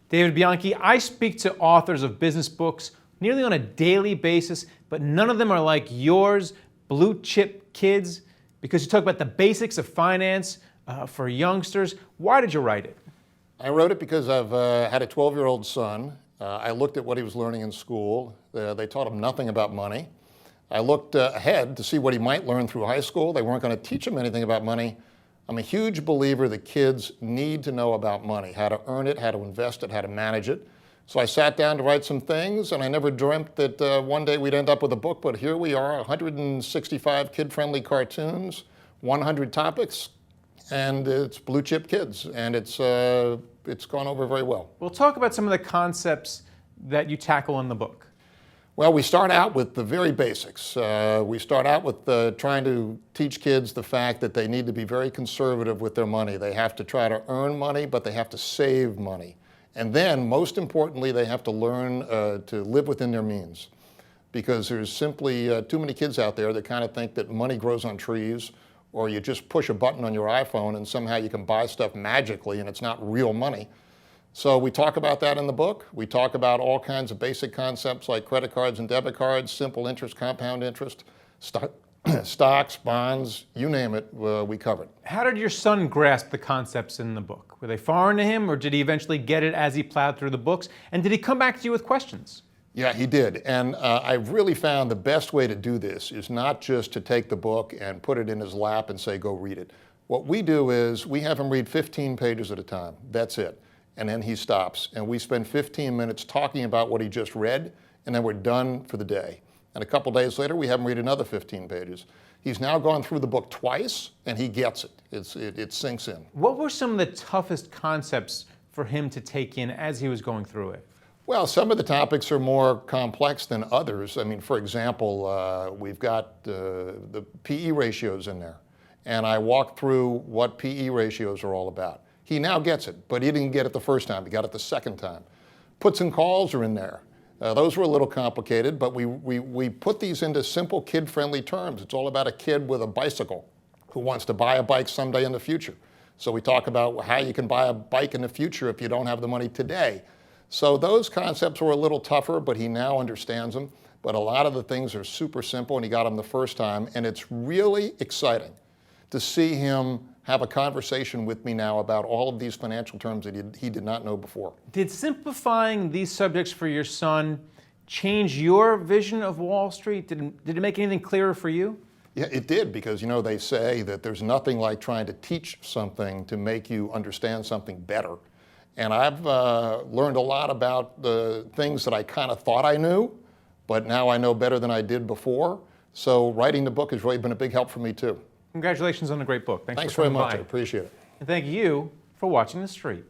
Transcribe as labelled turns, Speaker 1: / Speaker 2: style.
Speaker 1: David Bianchi, I speak to authors of business books nearly on a daily basis, but none of them are like yours, Blue Chip Kids, because you talk about the basics of finance for youngsters. Why did you write it?
Speaker 2: I wrote it because I've had a 12-year-old son. I looked at what he was learning in school. They taught him nothing about money. I looked ahead to see what he might learn through high school. They weren't going to teach him anything about money. I'm a huge believer that kids need to know about money, how to earn it, how to invest it, how to manage it. So I sat down to write some things, and I never dreamt that one day we'd end up with a book, but here we are, 165 kid-friendly cartoons, 100 topics, and it's Blue Chip Kids, and it's gone over very well.
Speaker 1: We'll talk about some of the concepts that you tackle in the book.
Speaker 2: Well, we start out with the very basics. We start out with trying to teach kids the fact that they need to be very conservative with their money. They have to try to earn money, but they have to save money. And then, most importantly, they have to learn to live within their means. Because there's simply too many kids out there that kind of think that money grows on trees, or you just push a button on your iPhone and somehow you can buy stuff magically and it's not real money. So we talk about that in the book. We talk about all kinds of basic concepts like credit cards and debit cards, simple interest, compound interest, stocks, bonds, you name it, we cover it.
Speaker 1: How did your son grasp the concepts in the book? Were they foreign to him, or did he eventually get it as he plowed through the books? And did he come back to you with questions?
Speaker 2: Yeah, he did. And I've really found the best way to do this is not just to take the book and put it in his lap and say, go read it. What we do is we have him read 15 pages at a time. That's it. And then he stops, and we spend 15 minutes talking about what he just read, and then we're done for the day. And a couple days later, we have him read another 15 pages. He's now gone through the book twice, and he gets it. It sinks in.
Speaker 1: What were some of the toughest concepts for him to take in as he was going through it?
Speaker 2: Well, some of the topics are more complex than others. I mean, for example, we've got the PE ratios in there, and I walked through what PE ratios are all about. He now gets it, but he didn't get it the first time. He got it the second time. Puts and calls are in there. Those were a little complicated, but we put these into simple kid-friendly terms. It's all about a kid with a bicycle who wants to buy a bike someday in the future. So we talk about how you can buy a bike in the future if you don't have the money today. So those concepts were a little tougher, but he now understands them. But a lot of the things are super simple, and he got them the first time, and it's really exciting to see him have a conversation with me now about all of these financial terms that he did not know before.
Speaker 1: Did simplifying these subjects for your son change your vision of Wall Street? Did it make anything clearer for you?
Speaker 2: Yeah, it did, because, you know, they say that there's nothing like trying to teach something to make you understand something better. And I've learned a lot about the things that I kind of thought I knew, but now I know better than I did before. So writing the book has really been a big help for me, too.
Speaker 1: Congratulations on a great book.
Speaker 2: Thanks very much. I appreciate it.
Speaker 1: And thank you for watching The Street.